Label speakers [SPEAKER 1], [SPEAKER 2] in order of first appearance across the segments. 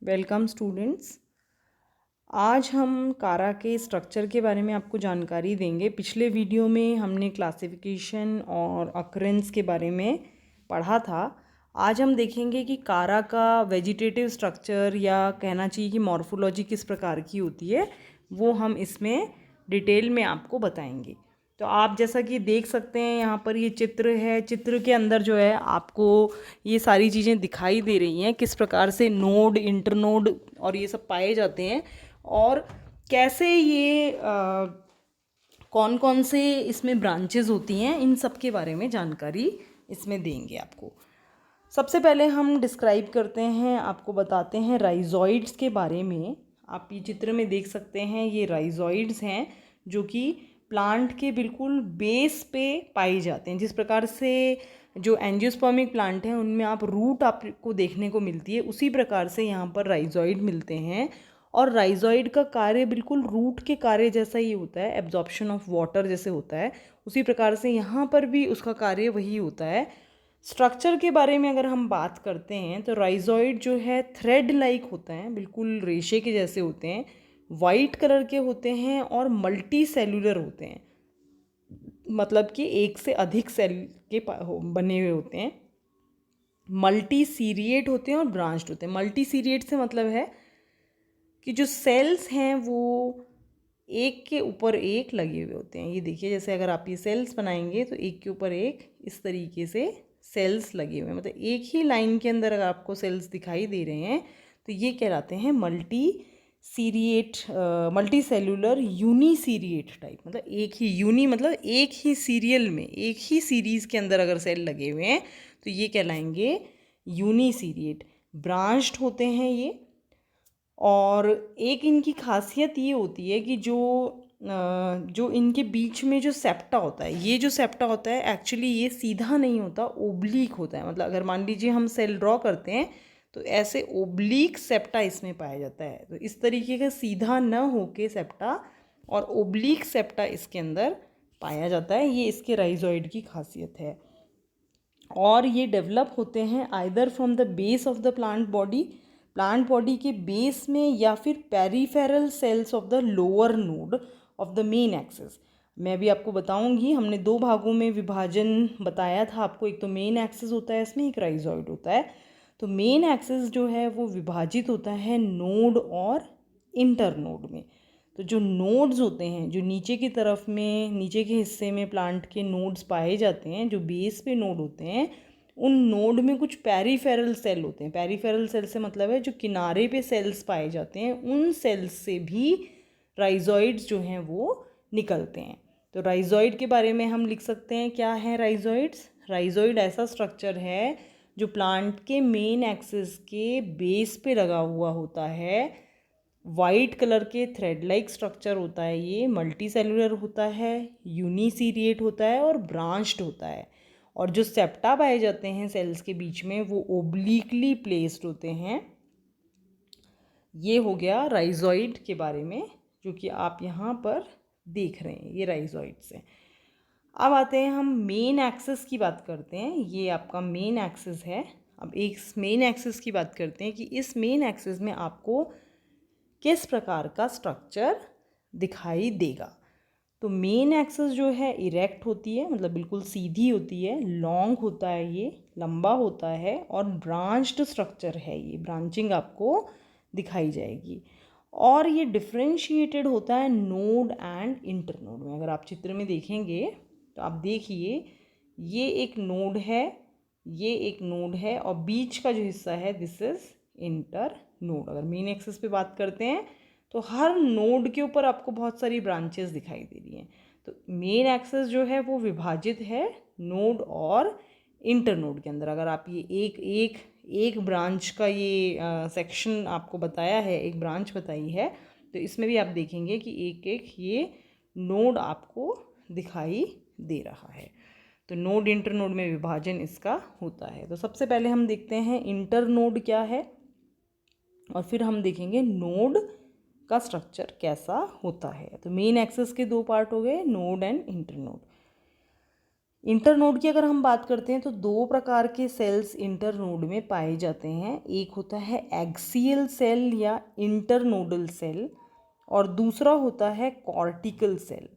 [SPEAKER 1] Welcome students. आज हम कारा के स्ट्रक्चर के बारे में आपको जानकारी देंगे। पिछले वीडियो में हमने क्लासिफिकेशन और अकरेंस के बारे में पढ़ा था। आज हम देखेंगे कि कारा का वेजिटेटिव स्ट्रक्चर या कहना चाहिए कि मॉर्फोलॉजी किस प्रकार की होती है, वो हम इसमें डिटेल में आपको बताएंगे। तो आप जैसा कि देख सकते हैं यहाँ पर ये चित्र है। चित्र के अंदर जो है आपको ये सारी चीज़ें दिखाई दे रही हैं, किस प्रकार से नोड, इंटरनोड और ये सब पाए जाते हैं और कैसे ये कौन कौन से इसमें ब्रांचेस होती हैं, इन सब के बारे में जानकारी इसमें देंगे आपको। सबसे पहले हम डिस्क्राइब करते हैं, आपको बताते हैं राइजॉइड्स के बारे में। आप ये चित्र में देख सकते हैं, ये राइजॉइड्स हैं जो कि प्लांट के बिल्कुल बेस पे पाए जाते हैं। जिस प्रकार से जो एंजियोस्पर्मिक प्लांट हैं उनमें आप रूट आपको देखने को मिलती है, उसी प्रकार से यहाँ पर राइजॉइड मिलते हैं। और राइजॉइड का कार्य बिल्कुल रूट के कार्य जैसा ही होता है, एब्जॉर्प्शन ऑफ वाटर जैसे होता है, उसी प्रकार से यहाँ पर भी उसका कार्य वही होता है। स्ट्रक्चर के बारे में अगर हम बात करते हैं तो राइजॉइड जो है थ्रेड लाइक होता है, बिल्कुल रेशे के जैसे होते हैं, वाइट कलर के होते हैं और मल्टी सेलुलर होते हैं, मतलब कि एक से अधिक सेल के बने हुए होते हैं। मल्टी सीरिएट होते हैं और ब्रांच्ड होते हैं। मल्टी सीरिएट से मतलब है कि जो सेल्स हैं वो एक के ऊपर एक लगे हुए होते हैं। ये देखिए, जैसे अगर आप ये सेल्स बनाएंगे तो एक के ऊपर एक इस तरीके से सेल्स लगे हुए हैं, मतलब एक ही लाइन के अंदर अगर आपको सेल्स दिखाई दे रहे हैं तो ये कहलाते हैं मल्टी सीरिएट, मल्टी सेलुलर यूनिसीरिएट टाइप। मतलब एक ही यूनी मतलब एक ही सीरियल में, एक ही सीरीज़ के अंदर अगर सेल लगे हुए हैं तो ये कहलाएंगे यूनिसीरिएट। ब्रांच्ड होते हैं ये। और एक इनकी खासियत ये होती है कि जो इनके बीच में जो सेप्टा होता है, ये जो सेप्टा होता है एक्चुअली ये सीधा नहीं होता, ओब्लीक होता है। मतलब अगर मान लीजिए हम सेल ड्रॉ करते हैं तो ऐसे ओब्लीक सेप्टा इसमें पाया जाता है। तो इस तरीके का सीधा न होके सेप्टा और ओब्लीक सेप्टा इसके अंदर पाया जाता है। ये इसके राइजॉइड की खासियत है। और ये डेवलप होते हैं either from the base of the plant body के बेस में, या फिर peripheral cells of the lower node of the main axis. मैं भी आपको बताऊंगी, हमने दो भागों में विभाजन बताया था आपको। एक तो मेन एक्सिस होता है इसमें, एक राइजॉइड होता है। तो मेन एक्सिस जो है वो विभाजित होता है नोड और इंटर नोड में। तो जो नोड्स होते हैं, जो नीचे की तरफ में, नीचे के हिस्से में प्लांट के नोड्स पाए जाते हैं, जो बेस पे नोड होते हैं, उन नोड में कुछ पेरिफेरल सेल होते हैं। पेरिफेरल सेल से मतलब है जो किनारे पे सेल्स पाए जाते हैं, उन सेल्स से भी राइजॉइड्स जो हैं वो निकलते हैं। तो राइजॉइड के बारे में हम लिख सकते हैं, क्या है राइजॉइड्स? राइजॉइड ऐसा स्ट्रक्चर है जो प्लांट के मेन एक्सिस के बेस पे लगा हुआ होता है। वाइट कलर के थ्रेड लाइक स्ट्रक्चर होता है, ये मल्टी सेलुलर होता है, यूनिसीरिएट होता है और ब्रांच्ड होता है। और जो सेप्टा पाए जाते हैं सेल्स के बीच में वो ओब्लिकली प्लेस्ड होते हैं। ये हो गया राइजॉइड के बारे में, जो कि आप यहाँ पर देख रहे हैं, ये राइजॉइड्स हैं। अब आते हैं हम मेन एक्सिस की बात करते हैं। ये आपका मेन एक्सिस है। अब एक मेन एक्सिस की बात करते हैं कि इस मेन एक्सिस में आपको किस प्रकार का स्ट्रक्चर दिखाई देगा। तो मेन एक्सिस जो है इरेक्ट होती है, मतलब बिल्कुल सीधी होती है, लॉन्ग होता है, ये लंबा होता है और ब्रांच्ड स्ट्रक्चर है। ये ब्रांचिंग आपको दिखाई जाएगी। और ये डिफ्रेंशिएटेड होता है नोड एंड इंटरनोड में। अगर आप चित्र में देखेंगे तो आप देखिए, ये एक नोड है, ये एक नोड है और बीच का जो हिस्सा है दिस इज इंटर नोड। अगर मेन एक्सिस पे बात करते हैं तो हर नोड के ऊपर आपको बहुत सारी ब्रांचेस दिखाई दे रही हैं। तो मेन एक्सिस जो है वो विभाजित है नोड और इंटर नोड के अंदर। अगर आप ये एक ब्रांच का ये सेक्शन आपको बताया है, एक ब्रांच बताई है, तो इसमें भी आप देखेंगे कि एक एक ये नोड आपको दिखाई दे रहा है। तो नोड इंटर नोड में विभाजन इसका होता है। तो सबसे पहले हम देखते हैं इंटर नोड क्या है और फिर हम देखेंगे नोड का स्ट्रक्चर कैसा होता है। तो मेन एक्सिस के दो पार्ट हो गए, node and inter node. Internode की अगर हम बात करते हैं तो दो प्रकार के सेल्स इंटरनोड में पाए जाते हैं। एक होता है एक्सियल सेल या इंटरनोडल सेल और दूसरा होता है कॉर्टिकल सेल।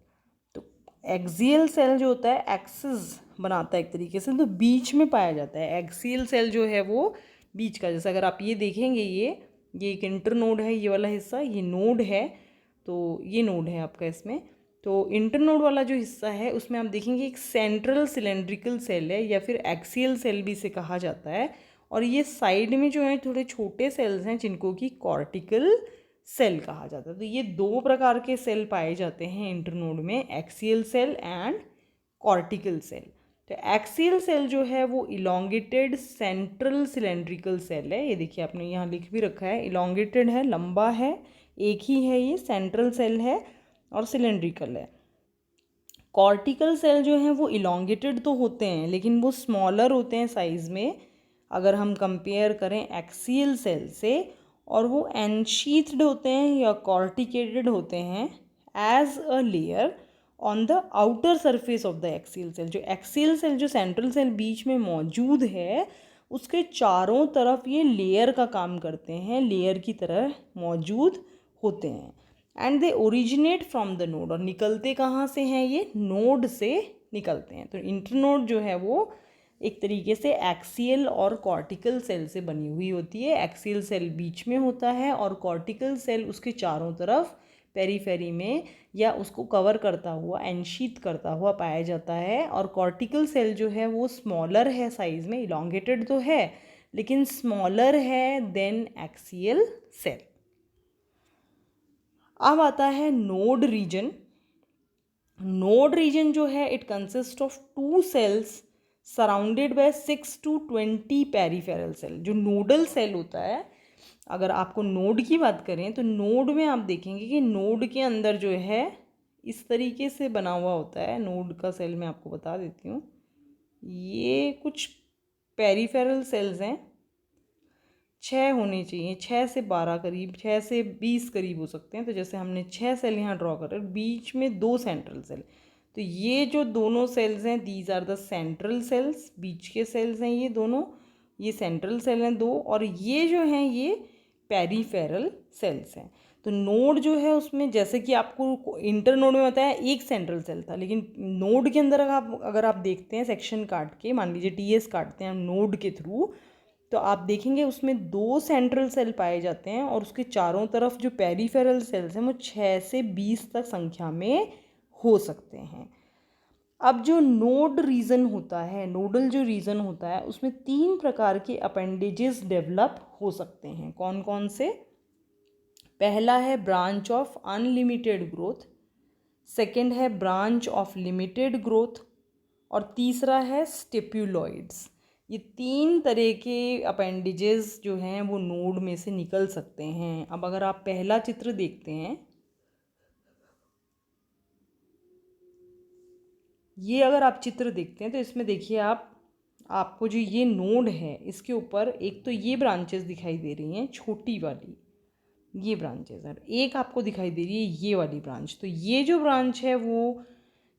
[SPEAKER 1] तो एक्सियल सेल जो होता है एक्सिस बनाता है एक तरीके से, तो बीच में पाया जाता है। एक्सियल सेल जो है वो बीच का, जैसे अगर आप ये देखेंगे ये एक इंटरनोड है, ये वाला हिस्सा ये नोड है, तो ये नोड है आपका इसमें। तो इंटरनोड वाला जो हिस्सा है उसमें आप देखेंगे एक सेंट्रल सिलेंड्रिकल सेल है या फिर एक्सियल सेल भी इसे कहा जाता है। और ये साइड में जो है थोड़े छोटे सेल्स हैं जिनको कि कॉर्टिकल सेल कहा जाता है। तो ये दो प्रकार के सेल पाए जाते हैं इंटरनोड में, axial cell and cortical cell. तो एक्सियल सेल जो है वो इलोंगेटेड सेंट्रल सिलेंड्रिकल सेल है। ये देखिए आपने यहाँ लिख भी रखा है, इलोंगेटेड है, लंबा है, एक ही है, ये सेंट्रल सेल है और सिलेंड्रिकल है। कॉर्टिकल सेल जो हैं वो इलोंगेटेड तो होते हैं लेकिन वो स्मॉलर होते हैं साइज़ में अगर हम कंपेयर करें एक्सियल सेल से, और वो एनशीथ्ड होते हैं या कॉर्टिकेटेड होते हैं as a layer on the outer surface of the axial cell. जो एक्सियल सेल जो सेंट्रल सेल बीच में मौजूद है उसके चारों तरफ ये लेयर का काम करते हैं, लेयर की तरह मौजूद होते हैं। And they originate from the node, और निकलते कहाँ से हैं, ये नोड से निकलते हैं। तो इंटरनोड जो है वो एक तरीके से एक्सियल और कॉर्टिकल सेल से बनी हुई होती है। एक्सियल सेल बीच में होता है और कॉर्टिकल सेल उसके चारों तरफ पेरीफेरी में या उसको कवर करता हुआ, एनशीथ करता हुआ पाया जाता है। और कॉर्टिकल सेल जो है वो स्मॉलर है साइज़ में, इलोंगेटेड तो है लेकिन स्मॉलर है देन एक्सियल सेल। अब आता है नोड रीजन। नोड रीजन जो है it consist of 2 cells surrounded by 6 to 20 peripheral cell. जो नोडल सेल होता है, अगर आपको नोड की बात करें तो नोड में आप देखेंगे कि नोड के अंदर जो है इस तरीके से बना हुआ होता है। नोड का सेल मैं आपको बता देती हूँ, ये कुछ पेरीफेरल सेल्स हैं, 6 होने चाहिए, 6 से 12 करीब, 6 से 20 करीब हो सकते हैं। तो जैसे हमने 6 सेल यहाँ ड्रॉ कर रहे हैं, बीच में 2 सेंट्रल सेल। तो ये जो दोनों सेल्स हैं these are the central cells, बीच के सेल्स हैं ये दोनों, ये सेंट्रल सेल हैं 2, और ये जो हैं ये पेरीफेरल सेल्स हैं। तो नोड जो है उसमें जैसे कि आपको इंटर नोड में बताया एक सेंट्रल सेल था, लेकिन नोड के अंदर अगर आप देखते हैं सेक्शन काट के, मान लीजिए टीएस काटते हैं नोड के थ्रू, तो आप देखेंगे उसमें 2 सेंट्रल सेल पाए जाते हैं और उसके चारों तरफ जो पेरीफेरल सेल्स हैं वो 6 से 20 तक संख्या में हो सकते हैं। अब जो नोड रीजन होता है, नोडल जो रीजन होता है, उसमें 3 प्रकार के अपेंडेजेस डेवलप हो सकते हैं। कौन कौन से? पहला है branch of unlimited growth, second है ब्रांच ऑफ लिमिटेड ग्रोथ, और तीसरा है स्टेप्यूलॉइड्स। ये 3 तरह के अपेंडेजेस जो हैं वो नोड में से निकल सकते हैं। अब अगर आप पहला चित्र देखते हैं, ये अगर आप चित्र देखते हैं तो इसमें देखिए आपको जो ये नोड है इसके ऊपर एक तो ये ब्रांचेस दिखाई दे रही हैं, छोटी वाली ये ब्रांचेस है, एक आपको दिखाई दे रही है ये वाली ब्रांच। तो ये जो ब्रांच है वो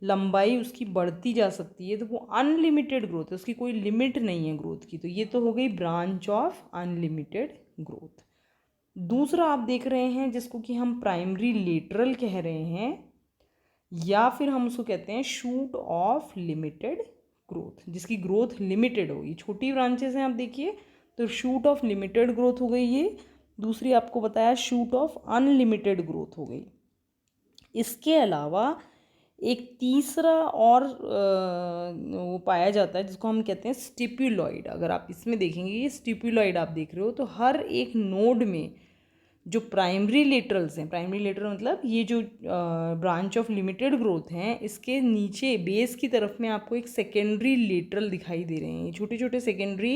[SPEAKER 1] लंबाई उसकी बढ़ती जा सकती है, तो वो अनलिमिटेड ग्रोथ है, उसकी कोई लिमिट नहीं है ग्रोथ की। तो ये तो हो गई ब्रांच ऑफ अनलिमिटेड ग्रोथ। दूसरा आप देख रहे हैं जिसको कि हम प्राइमरी लेटरल कह रहे हैं, या फिर हम उसको कहते हैं शूट ऑफ लिमिटेड ग्रोथ, जिसकी ग्रोथ लिमिटेड होगी। छोटी ब्रांचेस हैं आप देखिए, तो शूट ऑफ लिमिटेड ग्रोथ हो गई ये। दूसरी आपको बताया शूट ऑफ अनलिमिटेड ग्रोथ हो गई। इसके अलावा एक तीसरा और वो पाया जाता है जिसको हम कहते हैं स्टिप्यूलॉइड। अगर आप इसमें देखेंगे ये स्टिप्यूलॉइड आप देख रहे हो, तो हर एक नोड में जो प्राइमरी लेटरल्स हैं, प्राइमरी लेटरल मतलब ये जो ब्रांच ऑफ लिमिटेड ग्रोथ हैं, इसके नीचे बेस की तरफ में आपको एक सेकेंडरी लेटरल दिखाई दे रहे हैं, छोटे छोटे सेकेंडरी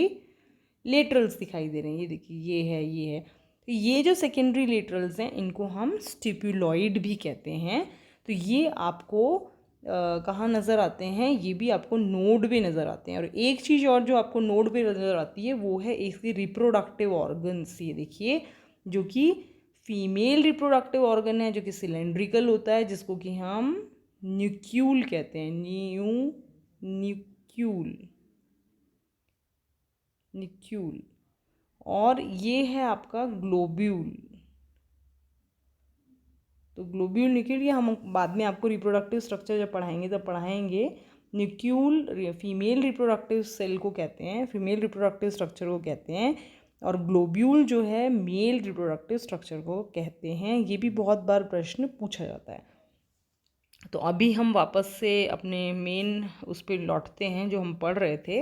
[SPEAKER 1] लेटरल्स दिखाई दे रहे हैं। ये देखिए ये है। तो ये जो सेकेंडरी लेटरल्स हैं इनको हम स्टिप्यूलॉइड भी कहते हैं। तो ये आपको कहाँ नज़र आते हैं? ये भी आपको नोड पे नज़र आते हैं। और एक चीज़ और जो आपको नोड पे नज़र आती है वो है इसकी रिप्रोडक्टिव ऑर्गन्स। ये देखिए जो कि फीमेल रिप्रोडक्टिव ऑर्गन है, जो कि सिलेंड्रिकल होता है, जिसको कि हम न्यूक्यूल कहते हैं, न्यूक्यूल। Nucule, nucule. और ये है आपका ग्लोब्यूल। तो ग्लोब्यूल न्यूक्यूल, ये हम बाद में आपको रिप्रोडक्टिव स्ट्रक्चर जब पढ़ाएंगे तब पढ़ाएंगे। न्यूक्यूल फीमेल रिप्रोडक्टिव सेल को कहते हैं, फीमेल रिप्रोडक्टिव स्ट्रक्चर को कहते हैं, और ग्लोब्यूल जो है मेल रिप्रोडक्टिव स्ट्रक्चर को कहते हैं। ये भी बहुत बार प्रश्न पूछा जाता है। तो अभी हम वापस से अपने मेन उस पर लौटते हैं जो हम पढ़ रहे थे।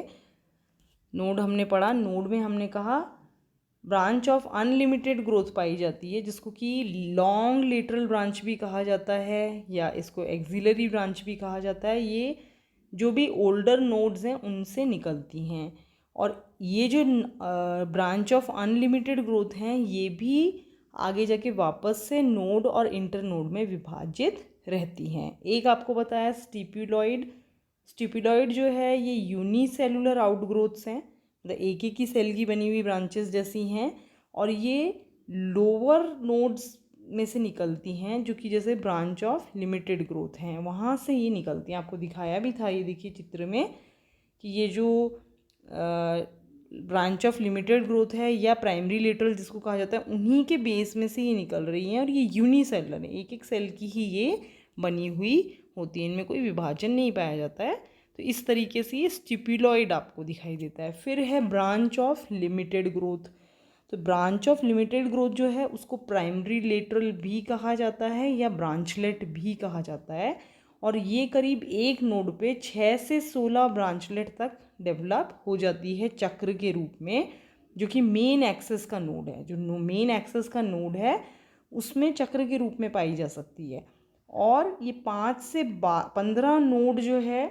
[SPEAKER 1] नोड हमने पढ़ा, नोड में हमने कहा ब्रांच ऑफ अनलिमिटेड ग्रोथ पाई जाती है, जिसको कि लॉन्ग लेटरल ब्रांच भी कहा जाता है या इसको एक्सिलरी ब्रांच भी कहा जाता है। ये जो भी ओल्डर नोड्स हैं उनसे निकलती हैं। और ये जो ब्रांच ऑफ अनलिमिटेड ग्रोथ हैं ये भी आगे जाके वापस से नोड और इंटर नोड में विभाजित रहती हैं। एक आपको बताया स्टिप्यूलॉइड। स्टिप्यूलॉइड जो है ये यूनिसेलुलर आउटग्रोथ्स हैं, मतलब एक एक ही सेल की बनी हुई ब्रांचेस जैसी हैं, और ये लोअर नोड्स में से निकलती हैं, जो कि जैसे ब्रांच ऑफ लिमिटेड ग्रोथ हैं वहाँ से ये निकलती हैं। आपको दिखाया भी था, ये देखिए चित्र में, कि ये जो ब्रांच ऑफ लिमिटेड ग्रोथ है या प्राइमरी लेटरल जिसको कहा जाता है, उन्हीं के बेस में से ये निकल रही हैं, और ये यूनिसेलुलर है, एक एक सेल की ही ये बनी हुई होती है, इनमें कोई विभाजन नहीं पाया जाता है। तो इस तरीके से ये स्टिप्यूलॉइड आपको दिखाई देता है। फिर है ब्रांच ऑफ लिमिटेड ग्रोथ। तो ब्रांच ऑफ लिमिटेड ग्रोथ जो है उसको प्राइमरी लेटरल भी कहा जाता है या ब्रांचलेट भी कहा जाता है, और ये करीब एक नोड पे 6 से 16 ब्रांचलेट तक डेवलप हो जाती है चक्र के रूप में, जो कि मेन एक्सेस का नोड है। जो मेन एक्सेस का नोड है उसमें चक्र के रूप में पाई जा सकती है। और ये 5 से 15 नोड जो है,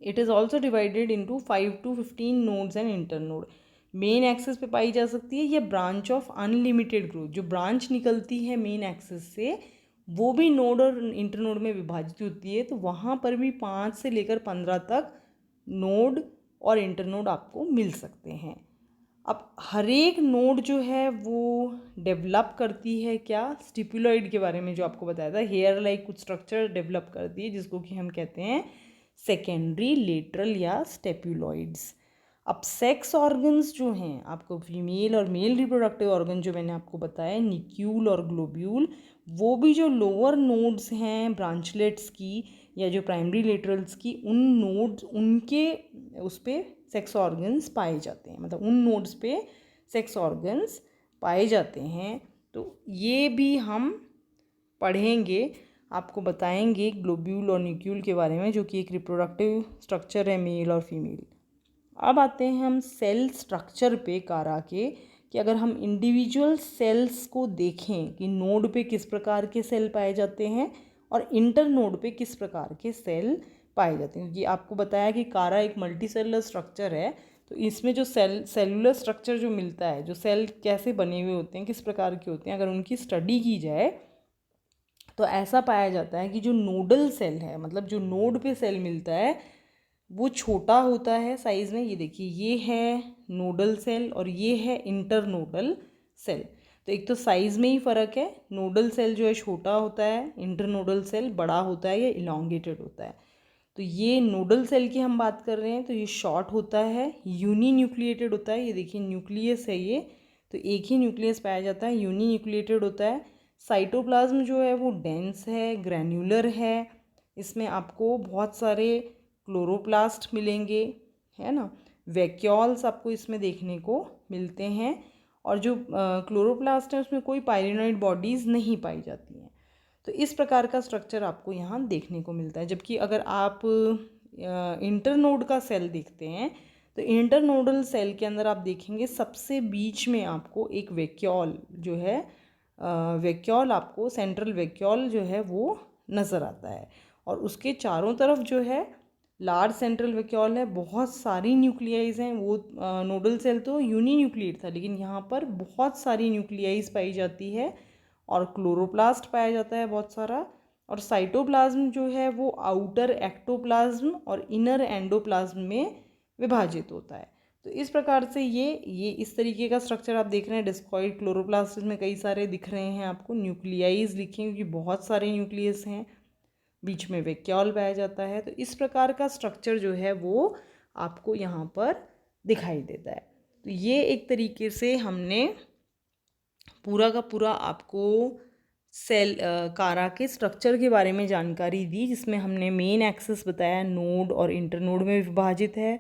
[SPEAKER 1] it is also divided into 5 to 15 nodes and internode. Main axis पे पाई जा सकती है। या ब्रांच ऑफ अनलिमिटेड ग्रोथ, जो ब्रांच निकलती है मेन एक्सेस से वो भी नोड और इंटर नोड में विभाजित होती है, तो वहाँ पर भी 5 से लेकर 15 तक नोड और इंटर नोड आपको मिल सकते हैं। अब हर एक नोड जो है वो डेवलप करती है क्या, स्टिप्यूलॉइड के बारे में जो आपको बताया था, हेयर लाइक कुछ स्ट्रक्चर डेवलप करती है जिसको कि हम कहते हैं सेकेंडरी लेटरल या स्टेप्यूलॉइड्स। अब सेक्स ऑर्गन्स जो हैं आपको, फीमेल और मेल रिप्रोडक्टिव ऑर्गन जो मैंने आपको बताया, निक्यूल और ग्लोब्यूल, वो भी जो लोअर नोड्स हैं ब्रांचलेट्स की या जो प्राइमरी लेटरल्स की, उन नोड्स उनके उस पर सेक्स ऑर्गन्स पाए जाते हैं, मतलब उन नोड्स पे सेक्स ऑर्गन्स पाए जाते हैं। तो ये भी हम पढ़ेंगे, आपको बताएंगे ग्लोब्यूल और न्यूक्यूल के बारे में, जो कि एक रिप्रोडक्टिव स्ट्रक्चर है मेल और फीमेल। अब आते हैं हम सेल स्ट्रक्चर पे कारा के, कि अगर हम इंडिविजुअल सेल्स को देखें कि नोड पे किस प्रकार के सेल पाए जाते हैं और इंटर नोड पे किस प्रकार के सेल पाए जाते हैं। ये आपको बताया कि कारा एक मल्टी सेलुलर स्ट्रक्चर है, तो इसमें जो सेलुलर स्ट्रक्चर जो मिलता है, जो सेल कैसे बने हुए होते हैं, किस प्रकार के होते हैं, अगर उनकी स्टडी की जाए तो ऐसा पाया जाता है कि जो नोडल सेल है, मतलब जो नोड पे सेल मिलता है, वो छोटा होता है साइज़ में। ये देखिए, ये है नोडल सेल और ये है इंटर नोडल सेल। तो एक तो साइज़ में ही फ़र्क है, नोडल सेल जो है छोटा होता है, इंटर नोडल सेल बड़ा होता है या इलॉन्गेटेड होता है। तो ये नोडल सेल की हम बात कर रहे हैं, तो ये शॉर्ट होता है, यूनी न्यूक्लिएटेड होता है। ये देखिए न्यूक्लियस है ये, तो एक ही न्यूक्लियस पाया जाता है, यूनी न्यूक्लिएटेड होता है। साइटोप्लाज्म जो है वो डेंस है, ग्रैन्युलर है, इसमें आपको बहुत सारे क्लोरोप्लास्ट मिलेंगे, है ना। वैक्यूल्स आपको इसमें देखने को मिलते हैं, और जो क्लोरोप्लास्ट है उसमें कोई पायलिनोइड बॉडीज़ नहीं पाई जाती हैं। तो इस प्रकार का स्ट्रक्चर आपको यहाँ देखने को मिलता है। जबकि अगर आप इंटरनोड का सेल देखते हैं, तो इंटरनोडल सेल के अंदर आप देखेंगे सबसे बीच में आपको एक वैक्यूल जो है, वैक्यूल आपको सेंट्रल वैक्यूल जो है वो नज़र आता है, और उसके चारों तरफ जो है लार्ज सेंट्रल वैक्यूल है, बहुत सारी न्यूक्लियाइज हैं। वो नोडल सेल तो यूनी न्यूक्लिएट था, लेकिन यहाँ पर बहुत सारी न्यूक्लियाइज पाई जाती है, और क्लोरोप्लास्ट पाया जाता है बहुत सारा। और साइटोप्लाज्म जो है वो आउटर एक्टोप्लाज्म और इनर एंडोप्लाज्म में विभाजित होता है। तो इस प्रकार से ये इस तरीके का स्ट्रक्चर आप देख रहे हैं। डिस्कॉइड क्लोरोप्लास्ट में कई सारे दिख रहे हैं आपको, न्यूक्लियाइज लिखे क्योंकि बहुत सारे न्यूक्लियस हैं। बीच में वैक्यूल पाया जाता है। तो इस प्रकार का स्ट्रक्चर जो है वो आपको यहाँ पर दिखाई देता है। तो ये एक तरीके से हमने पूरा का पूरा आपको सेल कारा के स्ट्रक्चर के बारे में जानकारी दी, जिसमें हमने मेन एक्सिस बताया नोड और इंटरनोड में विभाजित है।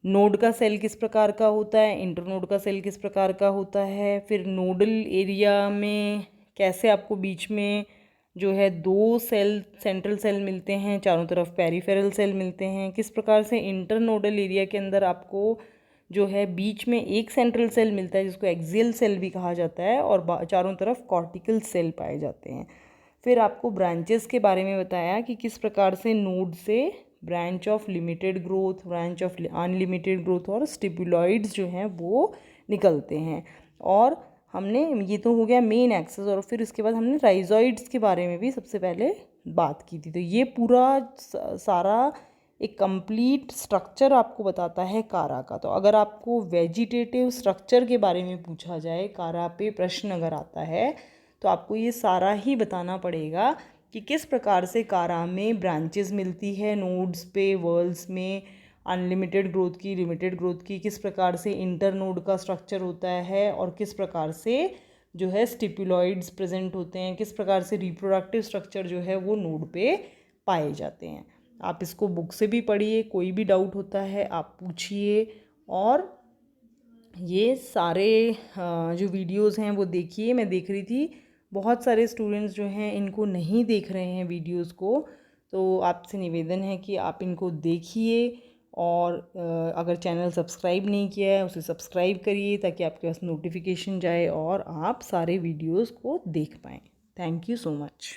[SPEAKER 1] नोड का सेल किस प्रकार का होता है, इंटरनोड का सेल किस प्रकार का होता है, फिर नोडल एरिया में कैसे आपको बीच में जो है दो सेल सेंट्रल सेल मिलते हैं, चारों तरफ पेरिफेरल सेल मिलते हैं, किस प्रकार से इंटरनोडल एरिया के अंदर आपको जो है बीच में एक सेंट्रल सेल मिलता है जिसको एक्सियल सेल भी कहा जाता है, और चारों तरफ कॉर्टिकल सेल पाए जाते हैं। फिर आपको ब्रांचेस के बारे में बताया कि किस प्रकार से नोड से branch of limited growth, branch of unlimited growth और स्टिपुलॉइड्स जो हैं वो निकलते हैं। और हमने ये तो हो गया मेन एक्सेस, और फिर इसके बाद हमने राइजॉइड्स के बारे में भी सबसे पहले बात की थी। तो ये पूरा सारा एक कंप्लीट स्ट्रक्चर आपको बताता है कारा का। तो अगर आपको वेजिटेटिव स्ट्रक्चर के बारे में पूछा जाए, कारा पे प्रश्न अगर आता है, तो आपको ये सारा ही बताना पड़ेगा कि किस प्रकार से कारा में ब्रांचेस मिलती है नोड्स पे, वर्ल्स में, अनलिमिटेड ग्रोथ की, लिमिटेड ग्रोथ की, किस प्रकार से इंटर नोड का स्ट्रक्चर होता है, और किस प्रकार से जो है स्टिपुलॉइड्स प्रेजेंट होते हैं, किस प्रकार से रिप्रोडक्टिव स्ट्रक्चर जो है वो नोड पे पाए जाते हैं। आप इसको बुक से भी पढ़िए, कोई भी डाउट होता है आप पूछिए, और ये सारे जो वीडियोस हैं वो देखिए। मैं देख रही थी बहुत सारे स्टूडेंट्स जो हैं इनको नहीं देख रहे हैं वीडियोस को, तो आपसे निवेदन है कि आप इनको देखिए, और अगर चैनल सब्सक्राइब नहीं किया है उसे सब्सक्राइब करिए ताकि आपके पास नोटिफिकेशन जाए और आप सारे वीडियोस को देख पाएँ। Thank you so much.